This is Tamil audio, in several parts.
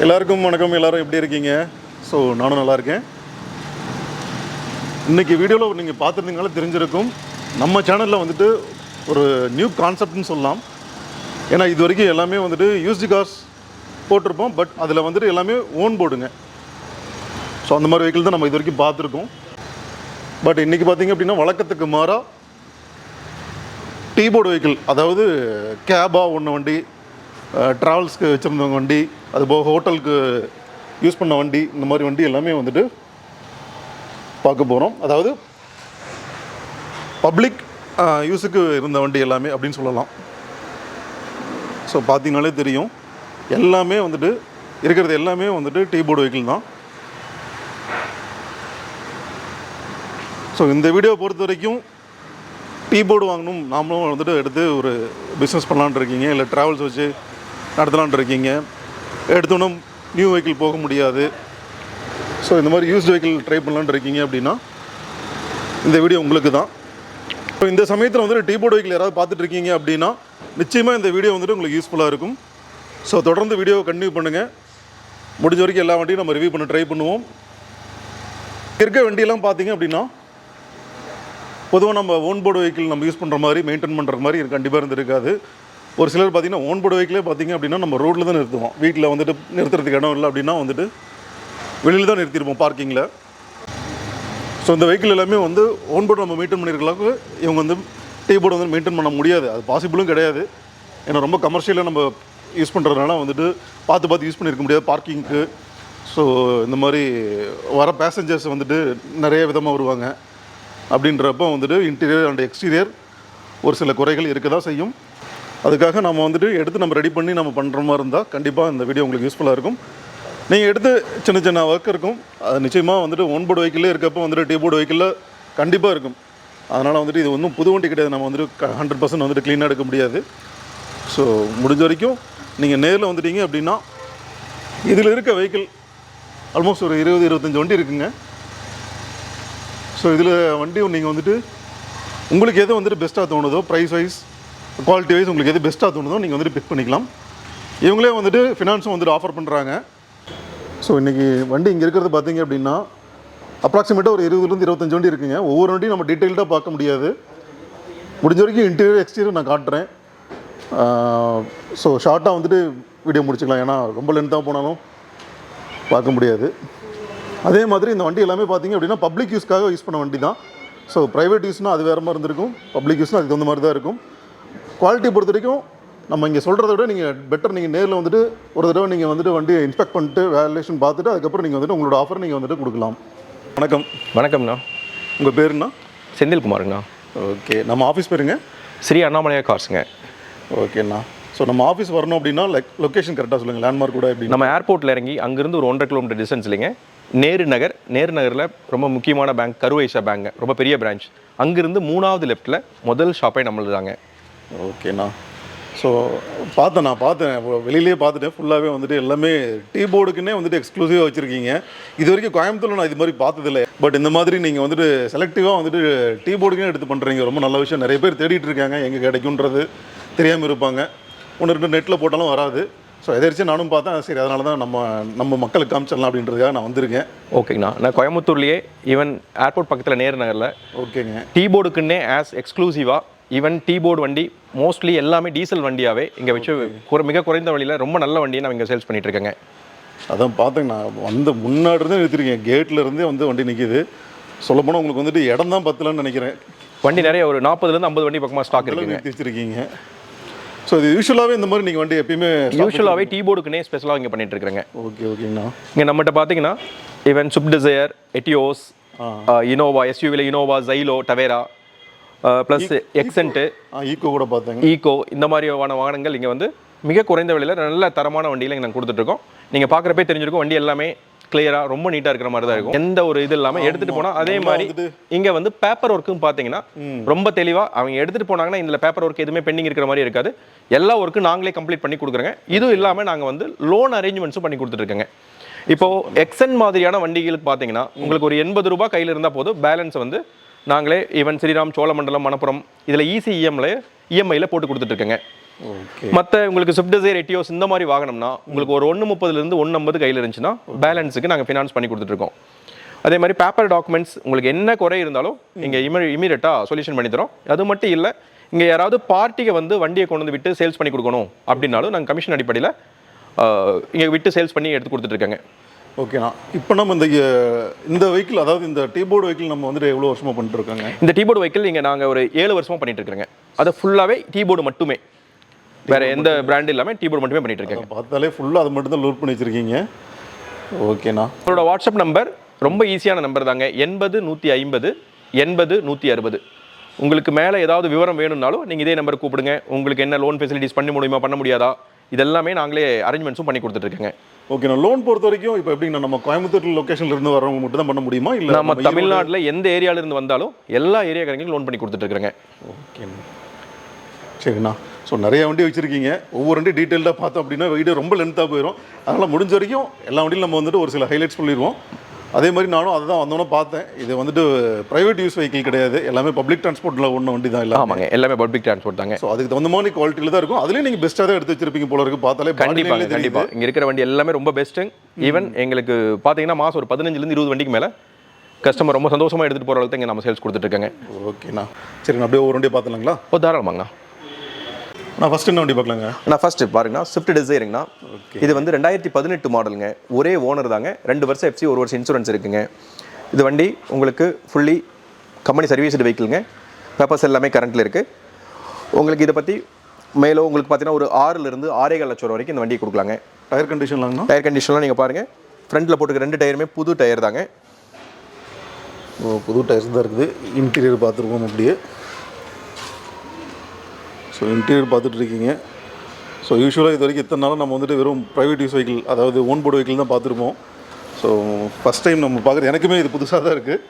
எல்லாருக்கும் வணக்கம். எல்லாரும் எப்படி இருக்கீங்க? ஸோ நானும் நல்லா இருக்கேன். இன்றைக்கி வீடியோவில் நீங்கள் பார்த்துருந்தீங்கனால தெரிஞ்சிருக்கும், நம்ம சேனலில் வந்துட்டு ஒரு நியூ கான்செப்ட்னு சொல்லலாம். ஏன்னா இது வரைக்கும் எல்லாமே வந்துட்டு யூஸ்டு கார்ஸ் போட்டிருப்போம், பட் அதில் வந்துட்டு எல்லாமே ஓன் போர்டுங்க. ஸோ அந்த மாதிரி வெஹிக்கிள் தான் நம்ம இது வரைக்கும் பார்த்துருக்கோம். பட் இன்றைக்கி பார்த்திங்க அப்படின்னா வழக்கத்துக்கு மாறாக டீ போர்டு வெஹிக்கிள், அதாவது கேபாக ஒன்று வண்டி, ட்ராவல்ஸ்க்கு வச்சுருந்தவங்க வண்டி, அதுபோக ஹோட்டலுக்கு யூஸ் பண்ண வண்டி, இந்த மாதிரி வண்டி எல்லாமே வந்துட்டு பார்க்க போகிறோம். அதாவது பப்ளிக் யூஸுக்கு இருந்த வண்டி எல்லாமே அப்படின்னு சொல்லலாம். ஸோ பார்த்தீங்கனாலே தெரியும், எல்லாமே வந்துட்டு இருக்கிறது எல்லாமே வந்துட்டு டீ போர்டு வெஹிக்கிள் தான். ஸோ இந்த வீடியோ பொறுத்த வரைக்கும் டீ போர்டு வாங்கணும், நாமளும் வந்துட்டு எடுத்து ஒரு பிஸ்னஸ் பண்ணலான் இருக்கீங்க, இல்லை ட்ராவல்ஸ் வச்சு நடத்தலான் இருக்கீங்க, எடுத்தோன்னும் நியூ வெஹிக்கிள் போக முடியாது, ஸோ இந்த மாதிரி யூஸ்டு வெஹிக்கிள் ட்ரை பண்ணலான் இருக்கீங்க அப்படின்னா இந்த வீடியோ உங்களுக்கு தான். இப்போ இந்த சமயத்தில் வந்துட்டு டீ போர்டு வெஹிக்கிள் யாராவது பார்த்துட்ருக்கீங்க அப்படின்னா நிச்சயமாக இந்த வீடியோ வந்துட்டு உங்களுக்கு யூஸ்ஃபுல்லாக இருக்கும். ஸோ தொடர்ந்து வீடியோவை கண்டினியூ பண்ணுங்கள். முடிஞ்ச வரைக்கும் எல்லா வண்டியும் நம்ம ரிவ்யூ பண்ண ட்ரை பண்ணுவோம். இருக்க வண்டியெல்லாம் பார்த்தீங்க அப்படின்னா பொதுவாக நம்ம ஓன் போர்டு வெஹிக்கிள் நம்ம யூஸ் பண்ணுற மாதிரி மெயின்டைன் பண்ணுற மாதிரி கண்டிப்பாக இருந்திருக்காது. ஒரு சிலர் பார்த்திங்கன்னா ஓன் போர்டு வெஹிக்கிளே பார்த்திங்க அப்படின்னா நம்ம ரோட்டில் தான் நிறுத்துவோம். வீட்டில் வந்துட்டு நிறுத்துறதுக்கு இடம் இல்லை அப்படின்னா வந்துட்டு வெளியில் தான் நிறுத்திருப்போம் பார்க்கிங்கில். ஸோ இந்த வெஹிக்கிள் எல்லாமே வந்து ஓன் போர்டு நம்ம மெயின்டைன் பண்ணியிருக்கலாக்கு இவங்க வந்து டீ போர்டு வந்து மெயின்டைன் பண்ண முடியாது, அது பாசிபிளும் கிடையாது. ஏன்னா ரொம்ப கமர்ஷியலாக நம்ம யூஸ் பண்ணுறதுனால வந்துட்டு பார்த்து யூஸ் பண்ணியிருக்க முடியாது பார்க்கிங்க்கு. ஸோ இந்த மாதிரி வர பேசஞ்சர்ஸ் வந்துட்டு நிறைய விதமாக வருவாங்க. அப்படின்றப்போ வந்துட்டு இன்டீரியர் அண்ட் எக்ஸ்டீரியர் ஒரு சில குறைகள் இருக்க தான் செய்யும். அதுக்காக நம்ம வந்துட்டு எடுத்து நம்ம ரெடி பண்ணி நம்ம பண்ணுற மாதிரி இருந்தால் கண்டிப்பாக இந்த வீடியோ உங்களுக்கு யூஸ்ஃபுல்லாக இருக்கும். நீங்கள் எடுத்து சின்ன சின்ன ஒர்க் இருக்கும், அது நிச்சயமாக வந்துட்டு ஓன் போர்டு வெஹிக்கிளே இருக்கப்போ வந்துட்டு டீ போர்டு வெஹிக்கிளில் கண்டிப்பாக இருக்கும். அதனால் வந்துட்டு இது ஒன்றும் புது வண்டி கிடையாது, நம்ம வந்துட்டு 100% வந்துட்டு க்ளீனாக எடுக்க முடியாது. ஸோ முடிஞ்ச வரைக்கும் நீங்கள் நேரில் வந்துட்டீங்க அப்படின்னா இதில் இருக்க வெஹிக்கிள் ஆல்மோஸ்ட் ஒரு 20-25 வண்டி இருக்குங்க. ஸோ இதில் வண்டி நீங்கள் வந்துட்டு உங்களுக்கு எது வந்துட்டு பெஸ்ட்டாக தோணுதோ, ப்ரைஸ் வைஸ் குவாலிட்டி வைஸ் உங்களுக்கு எது பெஸ்ட்டாக தோணுதோ நீங்கள் வந்துட்டு பிக் பண்ணிக்கலாம். இவங்களே வந்துட்டு ஃபினான்ஸும் வந்துட்டு ஆஃபர் பண்ணுறாங்க. ஸோ இன்றைக்கி வண்டி இங்கே இருக்கிறது பார்த்தீங்க அப்படின்னா அப்ராக்சிமேட்டாக ஒரு 20-25 வண்டி இருக்குங்க. ஒவ்வொரு வண்டியும் நம்ம டீட்டெயில்டாக பார்க்க முடியாது. முடிஞ்ச வரைக்கும் இன்டீரியர் எக்ஸ்டீரியர் நான் காட்டுறேன். ஸோ ஷார்ட்டாக வந்துட்டு வீடியோ முடிச்சுக்கலாம், ஏன்னா ரொம்ப லென்த்தாக போனாலும் பார்க்க முடியாது. அதே மாதிரி இந்த வண்டி எல்லாமே பார்த்திங்க அப்படின்னா பப்ளிக் யூஸ்க்காக யூஸ் பண்ண வண்டி தான். ஸோ ப்ரைவேட் யூஸ்னால் அது வேறு மாதிரி இருந்திருக்கும், பப்ளிக் யூஸ்னால் அதுக்கு தகுந்த மாதிரி தான் இருக்கும். குவாலிட்டி பொறுத்த வரைக்கும் நம்ம இங்கே சொல்கிறத விட நீங்கள் பெட்டர் நீங்கள் நேரில் வந்துட்டு ஒரு தடவை நீங்கள் வந்துட்டு வண்டியை இன்ஸ்பெக்ட் பண்ணிட்டு வேல்யூஷன் பார்த்துட்டு அதுக்கப்புறம் நீங்கள் வந்துட்டு உங்களோட ஆஃபர் நீங்கள் வந்துட்டு கொடுக்கலாம். வணக்கம். வணக்கம்ண்ணா. உங்கள் பேருண்ணா? செந்தில்குமாருங்கண்ணா. ஓகே. நம்ம ஆஃபீஸ் பேருங்க? ஸ்ரீ அண்ணாமலையா கார்ஸுங்க. ஓகேண்ணா. ஸோ நம்ம ஆஃபீஸ் வரணும் அப்படின்னா லொக்கேஷன் கரெக்டாக சொல்லுங்கள், லேண்ட்மார்க் கூட எப்படி? நம்ம ஏர்போர்ட்டில் இறங்கி அங்கேருந்து ஒரு 1.5 கிலோமீட்டர் டிஸ்டன்ஸ் இல்லைங்க. நேரு நகரில் ரொம்ப முக்கியமான பேங்க் கருவைஷா பேங்க், ரொம்ப பெரிய பிரான்ச். அங்கேருந்து 3வது லெஃப்ட்டில் முதல் ஷாப்பே நம்மளுது தாங்க. ஓகேண்ணா. ஸோ நான் பார்த்தேன் வெளியிலேயே பார்த்துட்டேன். ஃபுல்லாகவே வந்துட்டு எல்லாமே டீ போர்டுக்குன்னே வந்துட்டு எக்ஸ்க்ளூசிவாக வச்சுருக்கீங்க. இது வரைக்கும் கோயம்புத்தூரில் நான் இது மாதிரி பார்த்ததில்லை. பட் இந்த மாதிரி நீங்கள் வந்துட்டு செலக்டிவாக வந்துட்டு டீ போர்டுக்குன்னே எடுத்து பண்ணுறீங்க, ரொம்ப நல்ல விஷயம். நிறைய பேர் தேடிட்டு இருக்காங்க, எங்கே கிடைக்குன்றது தெரியாமல் இருப்பாங்க. 1-2 நெட்டில் போட்டாலும் வராது. ஸோ எதிர்த்து நானும் பார்த்தேன், சரி அதனால தான் நம்ம மக்களுக்கு காமிச்சிடலாம் அப்படின்றதுக்காக நான் வந்திருக்கேன். ஓகேங்கண்ணா. நான் கோயம்புத்தூர்லேயே ஈவன் ஏர்போர்ட் பக்கத்தில் நேரு நகரில் ஓகேங்க டீ போர்டுக்குன்னே ஆஸ் எக்ஸ்க்ளூசிவாக ஈவன் டீ போர்டு வண்டி மோஸ்ட்லி எல்லாமே டீசல் வண்டியாகவே இங்கே வச்சு மிக குறைந்த வழியில் ரொம்ப நல்ல வண்டியை நான் இங்கே சேல்ஸ் பண்ணிகிட்டு இருக்கேங்க. அதான் பார்த்தேங்க, நான் வந்து முன்னாடி இருந்தே நிறுத்திருக்கேன், கேட்லேருந்தே வந்து வண்டி நிற்கிது. சொல்லப்போனால் உங்களுக்கு வந்துட்டு இடம் தான் பத்தலன்னு நினைக்கிறேன். வண்டி நிறைய ஒரு 40-50 வண்டி பக்கமாக ஸ்டாக் இருக்குங்க, வச்சுருக்கீங்க. ஸோ இது யூஸ்வலாகவே இந்த மாதிரி நீங்கள் வண்டி எப்பயுமே யூஸ்வலாகவே டீ போர்டுக்குன்னே ஸ்பெஷலாக இங்கே பண்ணிட்டு இருக்கிறேங்க. ஓகேங்கண்ணா. இங்கே நம்மகிட்ட பார்த்தீங்கன்னா even Swift Dzire, Etios, Innova, எஸ்யூவியில் Innova, Xylo, Tavera plus Xcent, Eeco கூட பார்த்தேங்க. ஈக்கோ இந்த மாதிரியான வாகனங்கள் இங்கே வந்து மிக குறைந்த விலையில் நல்ல தரமான வண்டியில் இங்கே நாங்கள் கொடுத்துட்ருக்கோம். நீங்கள் பார்க்குறப்பே தெரிஞ்சிருக்கும், வண்டி எல்லாமே கிளியராக ரொம்ப நீட்டாக இருக்கிற மாதிரி தான் இருக்கும். எந்த ஒரு இது இல்லாமல் எடுத்துகிட்டு போனால். அதே மாதிரி இங்கே வந்து பேப்பர் ஒர்க்கும் பார்த்தீங்கன்னா ரொம்ப தெளிவாக அவங்க எடுத்துகிட்டு போனாங்கன்னா இதில் பேப்பர் ஒர்க் எதுவுமே பெண்டிங் இருக்கிற மாதிரி இருக்காது. எல்லா ஒர்க்கும் நாங்களே கம்ப்ளீட் பண்ணி கொடுக்குறோங்க. இதுவும் இல்லாமல் நாங்கள் வந்து லோன் அரேஞ்ச்மெண்ட்ஸும் பண்ணி கொடுத்துட்ருக்கோங்க. இப்போது எக்ஸன் மாதிரியான வண்டிகளுக்கு பார்த்தீங்கன்னா உங்களுக்கு ஒரு 80 ரூபாய் கையில் இருந்தால் போதும், பேலன்ஸ் வந்து நாங்களே ஈவன் ஸ்ரீராம், சோழமண்டலம், மணப்புரம் இதில் இஎம்ஐயில் போட்டு கொடுத்துட்ருக்கேங்க. ஓகே. மற்ற உங்களுக்கு ஸ்விஃப்ட் டிசைர் எட்டியோஸ் இந்த மாதிரி வாகனம்னா உங்களுக்கு ஒரு 130 150 கையில் இருந்துச்சுன்னா பேலன்ஸுக்கு நாங்கள் ஃபினான்ஸ் பண்ணி கொடுத்துட்ருக்கோம். அதே மாதிரி பேப்பர் டாக்குமெண்ட்ஸ் உங்களுக்கு என்ன குறை இருந்தாலும் இங்கே இமீடியட்டாக சொல்யூஷன் பண்ணி தரோம். அது மட்டும் இல்லை, இங்கே யாராவது பார்ட்டிக்கு வந்து வண்டியை கொண்டு வந்து விட்டு சேல்ஸ் பண்ணி கொடுக்கணும் அப்படின்னாலும் நாங்கள் கமிஷன் அடிப்படையில் இங்கே விட்டு சேல்ஸ் பண்ணி எடுத்து கொடுத்துட்ருக்காங்க. ஓகேண்ணா. இப்போ நம்ம இந்த வெஹிக்கிள், அதாவது இந்த டீபோர்டு வெஹிக்கிள் நம்ம வந்துட்டு எவ்வளோ வருஷமாக பண்ணிட்டு இருக்காங்க? இந்த டீபோர்டு வெஹிக்கிள் இங்கே நாங்கள் ஒரு 7 வருஷமாக பண்ணிட்டு இருக்கிறோங்க. அதை ஃபுல்லாகவே டீபோர்டு மட்டுமே, வேற எந்த பிராண்ட் இல்லாமல் டீபோர்டு மட்டுமே பண்ணிட்டு இருக்கேன். பார்த்தாலே ஃபுல்லாக அதை மட்டும் தான் லோட் பண்ணி வச்சிருக்கீங்க. ஓகேண்ணா. உங்களோட வாட்ஸ்அப் நம்பர் ரொம்ப ஈஸியான நம்பர் தாங்க, 80 150 80 160. உங்களுக்கு மேலே ஏதாவது விவரம் வேணும்னாலும் நீங்கள் இதே நம்பர் கூப்பிடுங்க. உங்களுக்கு என்ன லோன் ஃபெசிலிட்டிஸ் பண்ண முடியுமா பண்ண முடியாதா இதெல்லாமே நாங்களே அரேஞ்ச்மெண்ட்ஸும் பண்ணி கொடுத்துட்ருக்கேங்க. ஓகேண்ணா. லோன் பொறுத்த வரைக்கும் இப்போ எப்படின்னா நம்ம கோயம்புத்தூர் லொக்கேஷன்ல இருந்து வரவங்க மட்டும் தான் பண்ண முடியுமா, இல்லை நம்ம தமிழ்நாட்டில் எந்த ஏரியாவில் இருந்து வந்தாலும் எல்லா ஏரியாக்காரங்களும் லோன் பண்ணி கொடுத்துட்ருக்குறேங்க. ஓகேண்ணா. சரிண்ணா. ஸோ நிறைய வண்டி வச்சுருக்கீங்க. ஒவ்வொரு வண்டி டீட்டெயில்டாக பார்த்தோம் அப்படின்னா வீடியோ ரொம்ப லென்த்தாக போயிடும். அதனால் முடிஞ்ச வரைக்கும் எல்லா வண்டியும் நம்ம வந்துட்டு ஒரு சில ஹைலைட்ஸ் சொல்லிடுவோம். அதே மாதிரி நானும் அதை தான் வந்தோன்னே பார்த்தேன். இது வந்துட்டு ப்ரைவேட் யூஸ் வெஹிக்கிள் கிடையாது, எல்லாமே பப்ளிக் டிரான்ஸ்போர்ட்டில் ஒன்று வண்டி தான். இல்லை, ஆமாங்க, எல்லாமே பப்ளிக் டிரான்ஸ்போர்ட் தாங்க. ஸோ அதுக்கு தகுந்த மாதிரி குவாலிட்டியில் தான் இருக்கும். அதுலேயும் நீங்கள் பெஸ்ட்டாக தான் எடுத்து வச்சிருப்பீங்க போல இருக்குது பார்த்தாலே. கண்டிப்பாக இங்கே இருக்கிற வண்டி எல்லாமே ரொம்ப பெஸ்ட்டுங்க. ஈவன் எங்களுக்கு பார்த்தீங்கன்னா மாதம் ஒரு 15 20 வண்டிக்கு மேலே கஸ்டமர் ரொம்ப சந்தோஷமாக எடுத்துகிட்டு போகிற அளவுக்கு இங்கே நம்ம சேல்ஸ் கொடுத்துட்ருக்காங்க. ஓகேண்ணா. சரிண்ணா. அப்படியே ஒரு வண்டியை பார்த்துலாங்களா? தாராளமாங்கண்ணா. நான் ஃபஸ்ட்டு என்ன வண்டி பார்க்கலாங்க? நான் ஃபஸ்ட்டு பாருங்கண்ணா, ஸ்விஃப்ட் டிசைருங்கண்ணா. இது வந்து 2018 மாடலுங்க. ஒரே ஓனர் தாங்க. 2 வருஷம் எஃப்சி, 1 வருஷம் இன்சூரன்ஸ் இருக்குங்க. இது வண்டி உங்களுக்கு ஃபுல்லி கம்பெனி சர்வீஸ்டு வெஹிக்கிள்ங்க. பேப்பர்ஸ் எல்லாமே கரண்ட்டில் இருக்குது. உங்களுக்கு இதை பற்றி மேலே உங்களுக்கு பார்த்தீங்கன்னா ஒரு 6 6.25 லட்சம் வரைக்கும் இந்த வண்டியை கொடுக்கலாங்க. டயர் கண்டிஷன்லாங்கண்ணா? டயர் கண்டிஷன்லாம் நீங்கள் பாருங்கள், ஃப்ரண்ட்டில் போட்டுக்க 2 டயருமே புது டயர் தாங்க. புது டயர்ஸ் தான் இருக்குது. இன்டீரியர் பார்த்துருக்கோம் அப்படியே. ஸோ இன்டீரியர் பார்த்துட்டு இருக்கீங்க. ஸோ யூஸ்வலாக இது வரைக்கும் இத்தனை நாளும் நம்ம வந்துட்டு வெறும் ப்ரைவேட் யூஸ் வெஹிக்கிள், அதாவது ஓன் போர்டு வெஹிக்கிள் தான் பார்த்துருப்போம். ஸோ ஃபஸ்ட் டைம் நம்ம பார்க்குறது, எனக்குமே இது புதுசாக தான் இருக்குது.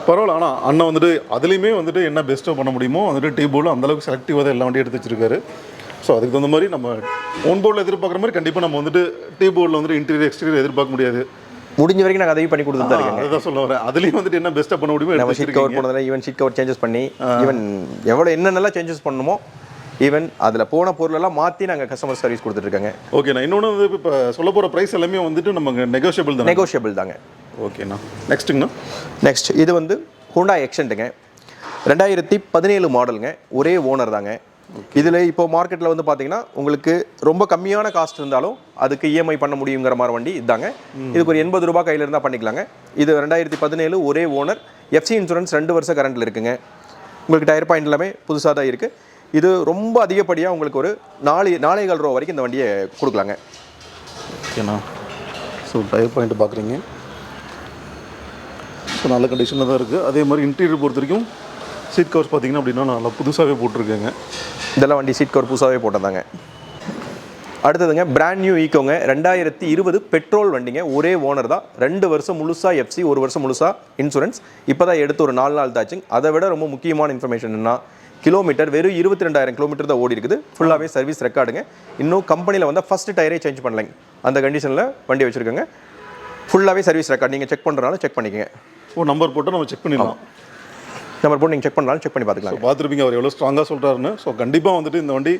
பரவாயில்ல. ஆனால் அண்ணன் வந்துட்டு அதுலேயுமே வந்துட்டு என்ன பெஸ்ட்டாக பண்ண முடியுமோ வந்துட்டு டீபோர்டில் அந்தளவுக்கு செலக்டிவாக தான் எல்லா வண்டியும் எடுத்து வச்சிருக்காரு. ஸோ அதுக்கு தகுந்த மாதிரி நம்ம ஓன் போர்டில் எதிர்பார்க்குற மாதிரி கண்டிப்பாக நம்ம வந்துட்டு டீபோர்டில் வந்துட்டு இன்டீரியர் எக்ஸ்டீரியர் எதிர்பார்க்க முடியாது. முடிஞ்ச வரைக்கும் நாங்கள் அதையும் பண்ணி கொடுத்துட்டு தான் இருக்கேன். அதுதான் சொல்ல வரேன். அதுலேயும் வந்துட்டு என்ன பெஸ்ட்டாக பண்ண முடியுமோ நம்ம ஷீட் கவர் போனதில் ஈவன் ஷீட் கவர் சேஞ்சஸ் பண்ணி ஈவன் எவ்வளோ என்னென்னலாம் சேஞ்சஸ் பண்ணணுமோ ஈவன் அதில் போன பொருளெல்லாம் மாற்றி நாங்கள் கஸ்டமர் சர்வீஸ் கொடுத்துட்ருக்காங்க. ஓகேண்ணா. இன்னொன்று வந்து இப்போ சொல்ல போகிற ப்ரைஸ் எல்லாமே வந்துட்டு நமக்கு நெகோஷியபிள் தான். நெகோஷியபிள் தாங்க. ஓகேண்ணா. நெக்ஸ்ட்டுங்கண்ணா. நெக்ஸ்ட் இது வந்து ஹோண்டா எக்ஸென்ட்டுங்க. 2017 மாடலுங்க. ஒரே ஓனர் தாங்க. இதில் இப்போ மார்க்கெட்டில் வந்து பார்த்தீங்கன்னா உங்களுக்கு ரொம்ப கம்மியான காஸ்ட் இருந்தாலும் அதுக்கு இஎம்ஐ பண்ண முடியுங்கிற மாதிரி வண்டி இதாங்க. இதுக்கு ஒரு 80 ரூபாய் கையில் இருந்தால் பண்ணிக்கலாங்க. இது 2017 ஒரே ஓனர். எஃப்சி இன்சூரன்ஸ் 2 வருஷம் கரண்ட்டில் இருக்குங்க. உங்களுக்கு டயர் பாயிண்ட் எல்லாமே புதுசாக தான் இருக்குது. இது ரொம்ப அதிகப்படியாக உங்களுக்கு ஒரு 4.25 ரூபா வரைக்கும் இந்த வண்டியை கொடுக்கலாங்க. ஓகேண்ணா. ஸோ டயர் பாயிண்ட் பார்க்குறீங்க. ஸோ நல்ல கண்டிஷனில் தான் இருக்குது. அதே மாதிரி இன்டீரியர் பொறுத்த வரைக்கும் சீட் கவர்ஸ் பார்த்தீங்கன்னா அப்படின்னா நல்லா புதுசாகவே போட்டிருக்கேங்க. இதெல்லாம் வண்டி சீட் கவர் புதுசாகவே போட்டதாங்க. அடுத்ததுங்க பிராண்ட் நியூ ஈக்கோங்க. 2020 பெட்ரோல் வண்டிங்க. ஒரே ஓனர் தான். 2 வருஷம் முழுசாக எஃப்சி, 1 வருஷம் முழுசாக இன்சூரன்ஸ். இப்போ தான் எடுத்து ஒரு 4 நாள் தாச்சுங்க. அதை விட ரொம்ப முக்கியமான இன்ஃபர்மேஷன் என்ன, கிலோமீட்டர் வெறும் 22,000 கிலோமீட்டர் தான் ஓடி இருக்குது. ஃபுல்லாகவே சர்வீஸ் ரெக்கார்டுங்க. இன்னும் கம்பெனியில் வந்து ஃபஸ்ட்டு டயரே சேஞ்ச் பண்ணலைங்க. அந்த கண்டிஷனில் வண்டி வச்சுருக்கோங்க. ஃபுல்லாகவே சர்வீஸ் ரெக்கார்டு. நீங்கள் செக் பண்ணுறனால செக் பண்ணிக்கங்க. நம்பர் போட்டு நம்ம செக் பண்ணிடலாம். நம்பர் போட்டு நீங்கள் செக் பண்ணாலும் செக் பண்ணி பார்த்துக்கலாம். பார்த்துருப்பீங்க அவர் எவ்வளோ ஸ்ட்ராங்காக சொல்கிறாருன்னு. ஸோ கண்டிப்பாக வந்துட்டு இந்த வண்டி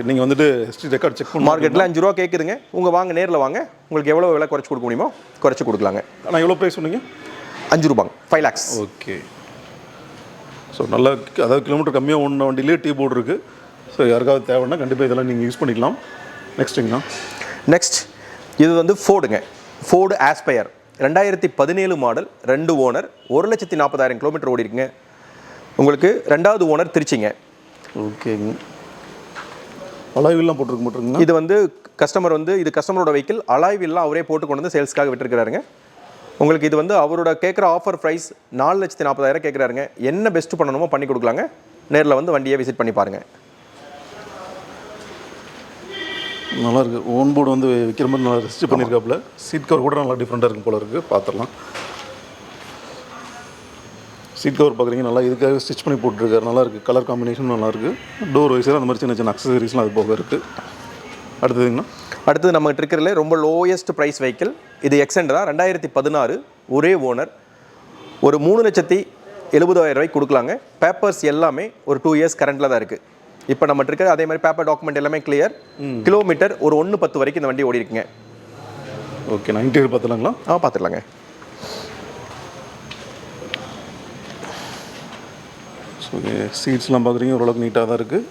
நீங்கள் வந்துட்டு ஹிஸ்ட்ரி ரெக்கார்ட் செக் பண்ணி மார்க்கெட்டில் 5 ரூபா கேட்குதுங்க. உங்கள் வாங்க நேரில் வாங்க, உங்களுக்கு எவ்வளோ விலை குறைச்சி கொடுக்க முடியுமோ குறைச்சி கொடுக்கலாங்க. ஆனால் எவ்வளோ ப்ரைஸ் சொன்னீங்க? 5 ரூபாங்க. 5 lakhs. ஓகே. ஸோ நல்லா, அதாவது கிலோமீட்டர் கம்மியாக ஓடின வண்டியிலே டீ போர்டு இருக்குது. ஸோ யாருக்காவது தேவைன்னா கண்டிப்பாக இதெல்லாம் நீங்கள் யூஸ் பண்ணிக்கலாம். நெக்ஸ்ட்டுங்கண்ணா. நெக்ஸ்ட் இது வந்து ஃபோர்டுங்க. Ford Aspire 2017 model. 2 owner. 1,40,000 kilometre ஓடி இருக்குங்க. உங்களுக்கு 2வது ஓனர் திருச்சிங்க. ஓகேங்க. அலாய்வில்லாம் போட்டிருக்க மாட்டிருக்குங்க. இது வந்து கஸ்டமர் வந்து இது கஸ்டமரோட வெஹிக்கிள். அலாய்வில்லாம் அவரே போட்டு கொண்டு வந்து சேல்ஸ்க்காக விட்டுருக்கிறாருங்க. உங்களுக்கு இது வந்து அவரோட கேட்குற ஆஃபர் ப்ரைஸ் 4,40,000 கேட்குறாருங்க. என்ன பெஸ்ட் பண்ணணுமோ பண்ணி கொடுக்கலாங்க. நேரில் வந்து வண்டியை விசிட் பண்ணி பாருங்கள். நல்லாயிருக்கு. ஓன் போர்டு வந்து விற்கிற மாதிரி நல்லா ரெஸ்ட் பண்ணியிருக்காப்புல. சீட் கவர் கூட நல்லா டிஃப்ரெண்ட்டாக இருக்கும் போல இருக்குது. பார்த்துடலாம். சீட் கவர் பார்க்குறீங்க, நல்லா இதுக்காக ஸ்டிச் பண்ணி போட்டுருக்காரு. நல்லாயிருக்கு. கலர் காம்பினேஷன் நல்லாயிருக்கு. டோர் வைஸாக அந்த மாதிரி சின்ன சின்ன அக்சசரிஸ்லாம் அது போக இருக்குது. அடுத்ததுங்கண்ணா. அடுத்தது நம்மகிட்ட இருக்கிறதுல ரொம்ப லோயஸ்ட் ப்ரைஸ் வெஹிக்கிள் இது எக்ஸென்ட் தான். 2016 ஒரே ஓனர். ஒரு 3,70,70,000 ரூபாய்க்கு கொடுக்கலாங்க. பேப்பர்ஸ் எல்லாமே ஒரு 2 இயர்ஸ் கரண்ட்டில் தான் இருக்குது. இப்போ நம்மகிட்ட இருக்க அதே மாதிரி பேப்பர் டாக்குமெண்ட் எல்லாமே கிளியர். கிலோமீட்டர் ஒரு 1:10 வரைக்கும் இந்த வண்டி ஓடி இருக்குங்க. ஓகே, நான் இன்டீரியர் பார்த்துலாங்களா? பார்த்துடலாங்க. ஸோ சீட்ஸ்லாம் பார்க்குறீங்க, ஓரளவுக்கு நீட்டாக தான் இருக்குது.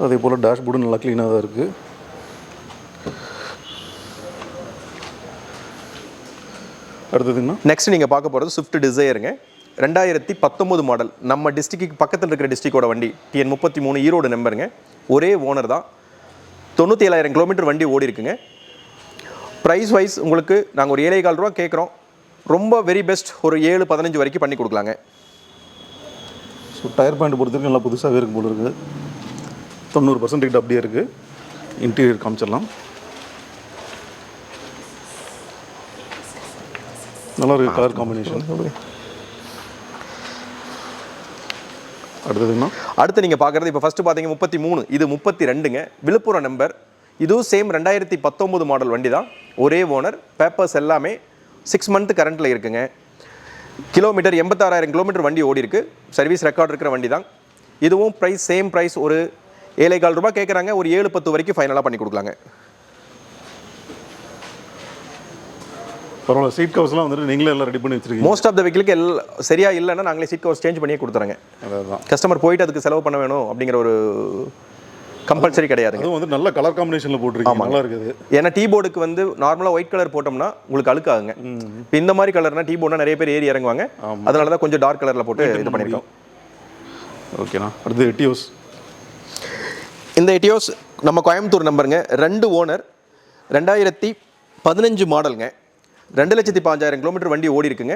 அதே போல் டேஷ்போர்டும் நல்லா க்ளீனாக தான் இருக்குது. அடுத்ததுங்கண்ணா, நெக்ஸ்ட் நீங்கள் பார்க்க போகிறது ஸ்விஃப்ட் டிசையருங்க. 2019 மாடல். நம்ம டிஸ்ட்ரிக்ட்டுக்கு பக்கத்தில் இருக்கிற டிஸ்ட்ரிக்டோட வண்டி. TN 33 ஈரோடு நம்பருங்க. ஒரே ஓனர் தான். 97,000 கிலோமீட்டர் வண்டி ஓடி இருக்குங்க. ப்ரைஸ் வைஸ் உங்களுக்கு நாங்கள் ஒரு 7,4 ரூபா கேட்குறோம். ரொம்ப வெரி பெஸ்ட் ஒரு 7-15 வரைக்கும் பண்ணி கொடுக்கலாங்க. ஸோ டயர் பாயிண்ட் பொறுத்தவரைக்கும் நல்லா புதுசாகவே இருக்கும் போல இருக்குது. 90% கிட்ட அப்படியே இருக்குது. இன்டீரியர் காமிச்சிடலாம். நல்லா இருக்குது கலர் காம்பினேஷன். அடுத்ததுன்னா, அடுத்து நீங்கள் பார்க்குறது இப்போ ஃபஸ்ட்டு பார்த்தீங்க 33, இது 32ங்க. விழுப்புரம் நம்பர். இதுவும் சேம் 2019 மாடல் வண்டி தான். ஒரே ஓனர். பேப்பர்ஸ் எல்லாமே 6 மந்த் கரண்ட்டில் இருக்குங்க. கிலோமீட்டர் 86,000 கிலோமீட்டர் வண்டி ஓடி இருக்குது. சர்வீஸ் ரெக்கார்ட் இருக்கிற வண்டி தான். இதுவும் ப்ரைஸ் சேம் ப்ரைஸ் ஒரு 7,4 ரூபா கேட்குறாங்க. ஒரு 7-10 வரைக்கும் ஃபைனலாக பண்ணி கொடுக்கலாங்க. பரவாயில்ல. சீட் கவர்ஸ்லாம் வந்துட்டு நீங்களே எல்லாம் ரெடி பண்ணி வச்சிருக்கீங்க. மோஸ்ட் ஆஃப் த வெஹிக்கிளுக்கு சரியாக இல்லைன்னா நாங்களே சீட் கவர்ஸ் சேஞ்ச் பண்ணியே கொடுத்துறேங்க. அதான் கஸ்டமர் போயிட்டு அதுக்கு செலவு பண்ண வேணும் அப்படிங்கிற ஒரு கம்பல்சரி கிடையாதுங்க. அதுவும் வந்து நல்ல கலர் காம்பினேஷனில் போட்டிருக்கீங்க. நல்லா இருக்குது. ஏன்னா டீ போர்டுக்கு வந்து நார்மலாக ஒயிட் கலர் போட்டோம்னா உங்களுக்கு அழுக்காகுங்க. இப்போ இந்த மாதிரி கலர்னா டீ போர்ட்னா நிறைய பேர் ஏறி இறங்குவாங்க. அதனால தான் கொஞ்சம் டார்க் கலரில் போட்டு இது பண்ணியிருக்கோம். ஓகேண்ணா. அடுத்து எட்டியோஸ். இந்த எட்டியோஸ் நம்ம கோயம்புத்தூர் நம்பருங்க. 2 ஓனர். 2015 மாடலுங்க. 2,05,000 கிலோமீட்டர் வண்டி ஓடி இருக்குங்க.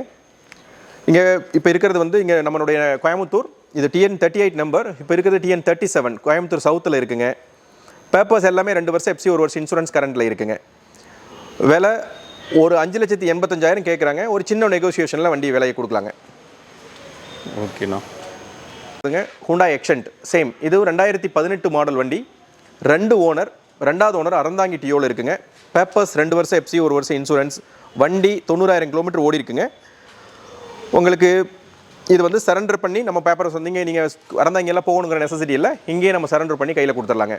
இங்கே இப்போ இருக்கிறது வந்து இங்கே நம்மளுடைய கோயம்புத்தூர். இது TN 38 நம்பர். இப்போ இருக்கிறது TN 37 கோயம்புத்தூர் சவுத்தில் இருக்குங்க. பேப்பர்ஸ் எல்லாமே 2 வருஷம் FC, 1 வருஷம் இன்சூரன்ஸ் கரண்ட்டில் இருக்குங்க. விலை ஒரு 5,85,000 கேட்குறாங்க. ஒரு சின்ன நெகோசியேஷனில் வண்டி விலையை கொடுக்கலாங்க. ஓகேண்ணா. Hyundai Xcent same. இது 2018 மாடல் வண்டி. 2 ஓனர். 2வது ஓனர் அறந்தாங்கி டியோவில் இருக்குங்க. பேப்பர்ஸ் 2 வருஷம் FC, 1 வருஷம் இன்சூரன்ஸ். வண்டி 90,000 கிலோமீட்டர் ஓடி இருக்குங்க. உங்களுக்கு இது வந்து சரண்டர் பண்ணி நம்ம பேப்பர்ஸ் வந்தீங்க நீங்கள் அறந்தாங்கெல்லாம் போகணுங்கிற நெசசிட்டி இல்லை. இங்கேயே நம்ம சரண்டர் பண்ணி கையில் கொடுத்துடலாங்க.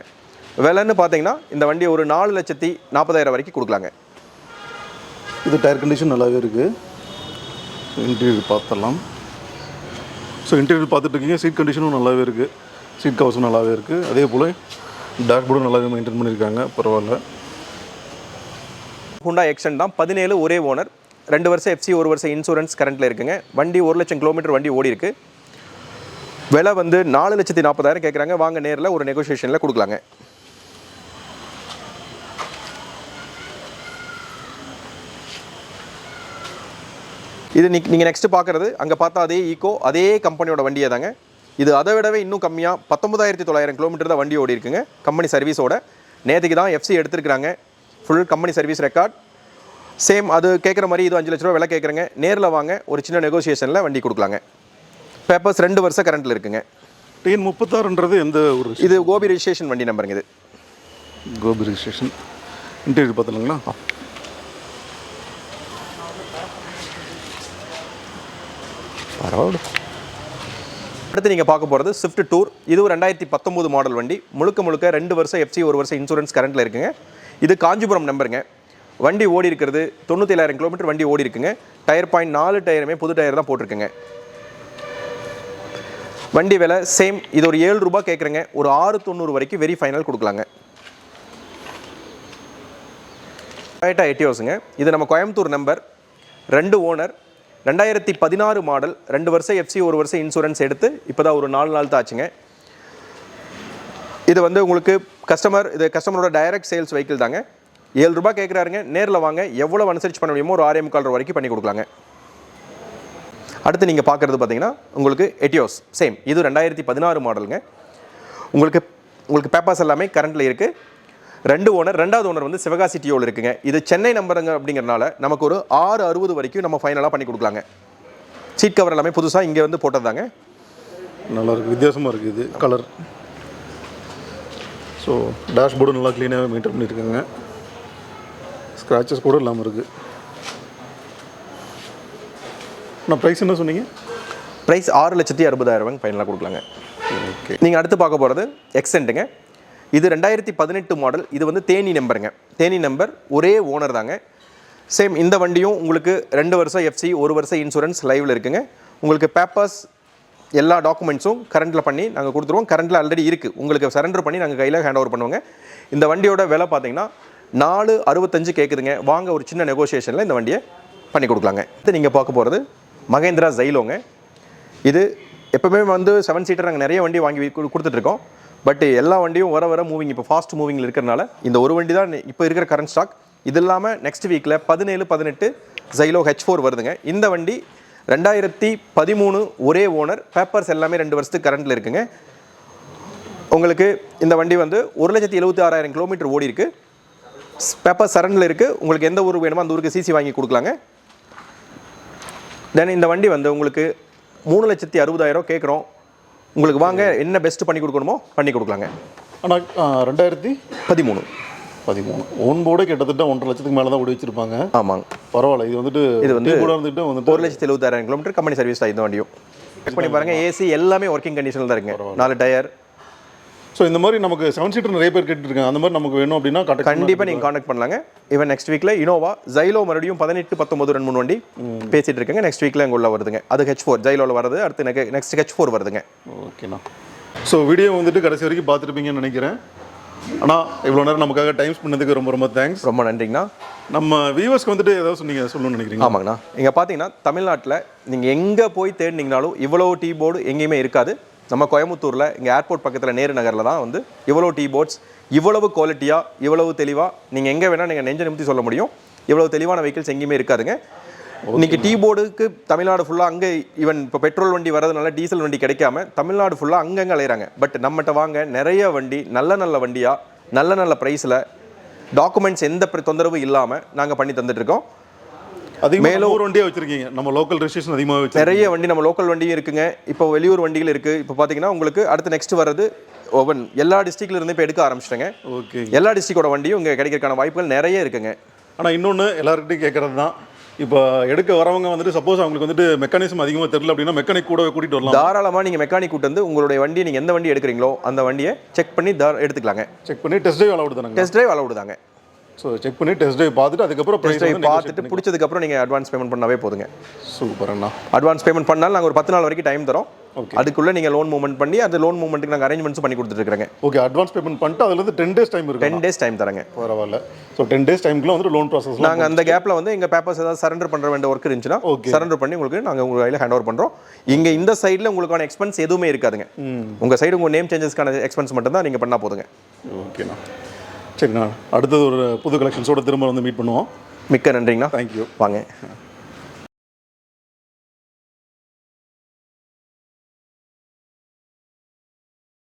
விலைன்னு பார்த்தீங்கன்னா இந்த வண்டி ஒரு 4,40,000 வரைக்கும் கொடுக்கலாங்க. இது டயர் கண்டிஷன் நல்லாவே இருக்குது. இன்டீரியர் பார்த்துடலாம். ஸோ இன்டீரியர் பார்த்துட்டு இருக்கீங்க. சீட் கண்டிஷனும் நல்லாவே இருக்குது. சீட் கவர்ஸும் நல்லாவே இருக்குது. அதே போல் டேஷ்போர்டும் நல்லாவே மெயின்டைன் பண்ணியிருக்காங்க. பரவாயில்ல. ஹூண்டாய் எக்ஸென்ட் தான். 17 ஒரே ஓனர். 2 வருஷம் FC, 1 வருஷம் இன்சூரன்ஸ் கரண்ட்டில் இருக்குங்க. வண்டி 1,00,000 கிலோமீட்டர் வண்டி ஓடி இருக்குது. விலை வந்து 4,40,000 கேட்குறாங்க. வாங்க நேரில் ஒரு நெகோசியேஷனில் கொடுக்கலாங்க. இது நீங்கள் நெக்ஸ்ட்டு பார்க்குறது அங்கே பார்த்தா அதே ஈக்கோ, அதே கம்பெனியோட வண்டியே தாங்க. இது அதை விடவே இன்னும் கம்மியாக 19,900 கிலோமீட்டர் தான் வண்டி ஓடி இருக்குங்க. கம்பெனி சர்வீஸோட நேற்றுக்கு தான் FC எடுத்துருக்குறாங்க. Full company service record. Same அது கேட்குற மாதிரி இது 5 லட்ச ரூபா விலை கேட்குறேங்க. நேரில் வாங்க ஒரு சின்ன நெகோசியேஷனில் வண்டி கொடுக்கலாங்க. பேப்பர்ஸ் 2 வருஷம் கரண்ட்டில் இருக்குங்க. TN 36ன்றது எந்த ஒரு? இது கோபி ரெஜிஸ்ட்ரேஷன் வண்டி நம்பருங்க. இது கோபி ரெஜிஸ்ட்ரேஷன். இன்டீரியர் பார்த்துலாங்களா? பரவாயில்ல. அடுத்து நீங்கள் பார்க்க போகிறது ஸ்விஃப்ட் டூர். இது 2019 மாடல் வண்டி. முழுக்க 2 வருஷம் FC, 1 வருஷம் இன்சூரன்ஸ் கரண்ட்டில் இருக்குங்க. இது காஞ்சிபுரம் நம்பருங்க. வண்டி ஓடி இருக்கிறது 97,000 கிலோமீட்டர் வண்டி ஓடி இருக்குங்க. டயர் பாயிண்ட் 4 டயருமே புது டயர் தான் போட்டிருக்குங்க. வண்டி விலை சேம். இது ஒரு 7 ரூபா கேட்குறேங்க. ஒரு 6,90 வரைக்கும் வெரி ஃபைனல் கொடுக்கலாங்க. டொயோட்டா எட்டியோஸுங்க. இது நம்ம கோயம்புத்தூர் நம்பர். 2 ஓனர். 2016 மாடல். 2 வருஷம் FC, 1 வருஷம் இன்சூரன்ஸ் எடுத்து இப்போ தான் ஒரு 4 நாள் தான் ஆச்சுங்க. இது வந்து உங்களுக்கு கஸ்டமரோட டைரக்ட் சேல்ஸ் வெஹிக்கிள் தாங்க. 7 ரூபா கேட்குறாருங்க. நேரில் வாங்க. எவ்வளோ அனுசரிச்சு பண்ண முடியுமோ ஒரு 6,45 ரூபா வரைக்கும் பண்ணி கொடுக்கலாங்க. அடுத்து நீங்கள் பார்க்குறது பார்த்தீங்கன்னா உங்களுக்கு எட்டியோஸ் சேம். இது 2016 மாடலுங்க. உங்களுக்கு பேப்பர்ஸ் எல்லாமே கரண்ட்டில் இருக்குது. 2 ஓனர். 2வது ஓனர் வந்து சிவகாசி டியோவில் இருக்குங்க. இது சென்னை நம்பருங்க அப்படிங்கிறனால நமக்கு ஒரு 6,60 வரைக்கும் நம்ம ஃபைனலாக பண்ணி கொடுக்கலாங்க. சீட் கவர் எல்லாமே புதுசாக இங்கே வந்து போட்டதாங்க. நல்லா இருக்குது. வித்தியாசமாக இருக்குது இது கலர். ஸோ டேஷ்போர்டு நல்லா க்ளீனாகவே மெயின்டைன் பண்ணியிருக்காங்க. ஸ்க்ராச்சஸ் கூட இல்லாமல் இருக்குது. நான் ப்ரைஸ் என்ன சொன்னீங்க? ப்ரைஸ் 6,60,000 ஃபைனலாக கொடுக்கலாங்க. ஓகே. ஓகே. நீங்கள் அடுத்து பார்க்க போகிறது எக்ஸென்ட்டுங்க. இது 2018 மாடல். இது வந்து தேனி நம்பருங்க. தேனி நம்பர், ஒரே ஓனர் தாங்க. சேம் இந்த வண்டியும் உங்களுக்கு 2 வருஷம் எஃப்சி, 1 வருஷம் இன்சூரன்ஸ் லைவில் இருக்குங்க. உங்களுக்கு பேப்பர்ஸ் எல்லா டாக்குமெண்ட்ஸும் கரண்ட்டில் பண்ணி நாங்கள் கொடுத்துருவோம். கரண்ட்டில் ஆல்ரெடி இருக்குது, உங்களுக்கு சரண்டர் பண்ணி நாங்கள் கையில் ஹேண்ட் ஓவர் பண்ணுவோங்க. இந்த வண்டியோட விலை பார்த்தீங்கன்னா 465 கேட்குதுங்க. வாங்க ஒரு சின்ன நெகோசியேஷனில் இந்த வண்டியை பண்ணி கொடுக்கலாங்க. இது நீங்கள் பார்க்க போகிறது மகேந்திரா ஜைலோங்க. இது எப்போவுமே வந்து 7 சீட்டர் நாங்கள் நிறைய வண்டி வாங்கி கொடுத்துட்ருக்கோம். பட் எல்லா வண்டியும் வர மூவிங், இப்போ ஃபாஸ்ட் மூவிங்கில் இருக்கிறனால இந்த ஒரு வண்டி தான் இப்போ இருக்கிற கரண்ட் ஸ்டாக். இது இல்லாமல் நெக்ஸ்ட் வீக்கில் 17-18 ஜைலோ H4 வருதுங்க. இந்த வண்டி 2013 ஒரே ஓனர், பேப்பர்ஸ் எல்லாமே 2 வருஷத்துக்கு கரண்ட்டில் இருக்குங்க. உங்களுக்கு இந்த வண்டி வந்து 1,76,000 கிலோமீட்டர் ஓடி இருக்குது. பேப்பர் சரண்டில் இருக்குது. உங்களுக்கு எந்த ஊருக்கு வேணுமோ அந்த ஊருக்கு சிசி வாங்கி கொடுக்கலாங்க. தென் இந்த வண்டி வந்து உங்களுக்கு 3,60,000 கேட்குறோம். உங்களுக்கு வாங்க என்ன பெஸ்ட் பண்ணி கொடுக்கணுமோ பண்ணி கொடுக்கலாங்க. ஆனால் 2013 ஓன் போர்டே கிட்டத்தட்ட 1.5 லட்சத்துக்கு மேலே தான் ஓடி வச்சிருப்பாங்க. ஆமாங்க, பரவாயில்ல. இது வந்து கூட வந்துட்டு 1,76,000 கிலோமீட்டர் கம்பெனி சர்வீஸ் தான் இந்த வண்டியும். செக் பண்ணி பாருங்க, ஏசி எல்லாமே ஒர்க்கிங் கண்டிஷனில் தான் இருக்குங்க. 4 டயர். ஸோ இந்த மாதிரி நமக்கு 7 சீட்டர் நிறைய பேர் கேட்டுருக்காங்க. அந்த மாதிரி நமக்கு வேணும் அப்படின்னா கண்டிப்பாக நீங்கள் காண்டாக்ட் பண்ணலாங்க. ஈவன் நெக்ஸ்ட் வீக்கில் இனோவா ஜைலோ மறுபடியும் 18-19 2-3 வண்டி பேசிட்டு இருக்குங்க. நெக்ஸ்ட் வீக்கில் எங்கள் உள்ள வருதுங்க. அது H4 ஜைலோவில் வருது. அடுத்து நெக்ஸ்ட் H4 வருதுங்க. ஓகேண்ணா. ஸோ வீடியோ வந்துட்டு கடைசி வரைக்கும் பார்த்துருப்பீங்கன்னு நினைக்கிறேன். ஆனால் இவ்வளோ நேரம் நமக்காக டைம் பண்ணதுக்கு ரொம்ப ரொம்ப தேங்க்ஸ். ரொம்ப நன்றிங்கண்ணா. நம்ம வியூவர்ஸ்க்கு வந்துட்டு ஏதாவது சொல்லணும்னு நினைக்கிறீங்க? ஆமாங்கண்ணா. இங்கே பார்த்தீங்கன்னா தமிழ்நாட்டில் நீங்கள் எங்கே போய் தேடினீங்கனாலும் இவ்வளோ டீ போர்டு எங்கேயுமே இருக்காது. நம்ம கோயம்புத்தூரில் இங்கே ஏர்போர்ட் பக்கத்தில் நேரு நகரில் தான் வந்து இவ்வளோ டீ போர்ட்ஸ் இவ்வளவு குவாலிட்டியாக இவ்வளவு தெளிவாக நீங்கள் எங்கே வேணால் நீங்கள் நெஞ்ச நிமித்தி சொல்ல முடியும். இவ்வளவு தெளிவான வெஹிக்கிள்ஸ் எங்கேயுமே இருக்காதுங்க. இன்றைக்கி டீ போர்டுக்கு தமிழ்நாடு ஃபுல்லாக அங்கே ஈவன் இப்போ பெட்ரோல் வண்டி வரதுனால டீசல் வண்டி கிடைக்காம தமிழ்நாடு ஃபுல்லாக அங்கங்கே அலையிறாங்க. பட் நம்மகிட்ட வாங்க நிறைய வண்டி நல்ல வண்டியாக நல்ல ப்ரைஸில் டாக்குமெண்ட்ஸ் எந்த தொந்தரவும் இல்லாமல் நாங்கள் பண்ணி தந்துட்டுருக்கோம். மேலும் ஒரு வண்டியாக வச்சிருக்கீங்க. நம்ம லோக்கல் ரெஜிஸ்ட்ரேஷன் அதிகமாக வச்சு நிறைய வண்டி நம்ம லோக்கல் வண்டியும் இருக்குங்க. இப்போ வெளியூர் வண்டிகள் இருக்குது. இப்போ பார்த்தீங்கன்னா உங்களுக்கு அடுத்து நெக்ஸ்ட் வர்றது ஓவன் எல்லா டிஸ்ட்ரிக்ட்ல இருந்து இப்போ எடுக்க ஆரம்பிச்சிட்டேங்க. ஓகே. எல்லா டிஸ்ட்ரிக்டோட வண்டியும் இங்கே கிடைக்கிறதுக்கான வாய்ப்புகள் நிறைய இருக்குங்க. ஆனால் இன்னொன்று எல்லாருக்கிட்டையும் கேட்கறது தான், இப்போ எடுக்க வரவங்க வந்துட்டு சப்போஸ் அவங்களுக்கு வந்துட்டு மெக்கானிசம் அதிகமாக தெரியல அப்படின்னா மெக்கானிக் கூட கூட்டிகிட்டு வரலாம். தாராளமாக நீங்கள் மெக்கானிக் கூட்டு வந்து உங்களுடைய வண்டியை நீங்கள் எந்த வண்டி எடுக்கிறீங்களோ அந்த வண்டியை செக் பண்ணி எடுத்துக்கலாங்க. செக் பண்ணி டெஸ்ட் டிரைவ் அலவுட் தானே? டெஸ்ட் டிரைவ் அலவுட் தாங்க. ஸோ செக் பண்ணி டெஸ்ட் டிரைவ் பார்த்துட்டு அதுக்கப்புறம் டெஸ்ட் டிரைவ் பார்த்துட்டு பிடிச்சதுக்கப்புறம் நீங்கள் அட்வான்ஸ் பேமெண்ட் பண்ணாவே போதுங்க. சூப்பர் அண்ணா. அட்வான்ஸ் பேமெண்ட் பண்ணாலும் நாங்கள் ஒரு 10 நாள் வரைக்கும் டைம் தரோம். அதுக்குள்ளே நீங்கள் லோன் மூவ்மெண்ட் பண்ணி அந்த லோன் மூவ்மெண்ட்டுக்கு நாங்கள் அரேஞ்ச்மெண்ட்ஸ் பண்ணி கொடுத்துருக்காங்க. ஓகே. அட்வான்ஸ் பேமெண்ட் பண்ணிட்டு அதுலேருந்து 10 days டைம் இருக்குது. 10 days டைம் தரங்க. பரவாயில்ல. ஸோ 10 days டைம்க்குள்ள வந்து லோன் ப்ராசஸ் நாங்கள் அந்த கேப்பில் வந்து எங்கள் பேப்பர்ஸ் ஏதாவது சரண்டர் பண்ணுற வேண்டிய ஒர்க் இருந்துச்சுன்னா சரண்டர் பண்ணி உங்களுக்கு நாங்கள் உங்கள் கையில் ஹேண்ட் ஓவர் பண்ணுறோம். இங்கே இந்த சைடில் உங்களுக்கான எக்ஸ்பென்ஸ் எதுவுமே இருக்காதுங்க. உங்கள் சைடு உங்கள் நேம் சேஞ்சஸ்க்கான எக்ஸ்பென்ஸ் மட்டும் தான் நீங்கள் பண்ணால் போதுங்க. ஓகேண்ணா. சரிண்ணா. அடுத்தது ஒரு புது கலெக்ஷன்ஸோட திரும்ப வந்து மீட் பண்ணுவோம். மிக்க நன்றிங்கண்ணா. தேங்க்யூ. வாங்க.